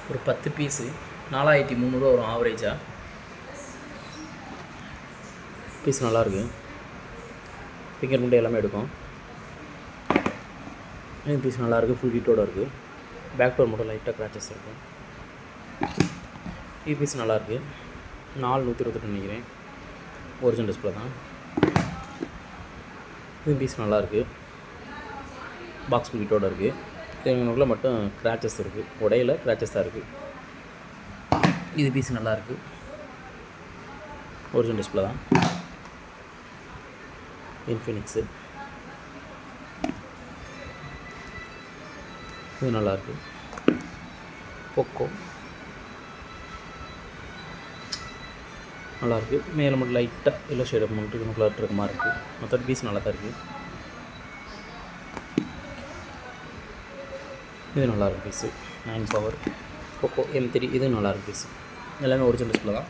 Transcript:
ஒரு 10 பீஸு 4300 வரும் ஆவரேஜாக. பீஸ் நல்லாயிருக்கு. ஃபிங்கர் பிரிண்ட் எல்லாமே எடுக்கும். பீஸ் நல்லாயிருக்கு. ஃபுல் ஹீட்டோடு இருக்குது. பேக் டோர் மட்டும் லைட்டாக கிராச்சஸ் இருக்கும். பீஸ் நல்லாயிருக்கு. 4128 நினைக்கிறேன். ஒரிஜினல் டிஸ்பிளே தான். பீஸ் நல்லாயிருக்கு. பாக்ஸ் ஃபுல் ஹீட்டோடு இருக்குது. இவங்களுக்குள்ள மட்டும் கிராச்சஸ் இருக்குது. உடையில கிராச்சஸ் தான் இருக்குது. பீஸ் நல்லாயிருக்கு. ஒரிஜினல் டிஸ்பிளே தான். இன்ஃபினிக்ஸு. இது நல்லாயிருக்கு. போக்கோ நல்லாயிருக்கு. மேலே மட்டும் லைட்டாக எல்லோ ஷேடு மட்டும் கலர் இருக்க மாதிரி இருக்குது. மற்றபடி பீஸ் நல்லா தான் இருக்குது. இது நல்லாயிருக்கு பீஸு. 9 பவர் போக்கோ M3 இது நல்லாயிருக்கு பீஸு. எல்லாமே ஒரிஜினல் டிஸ்பிளே தான்.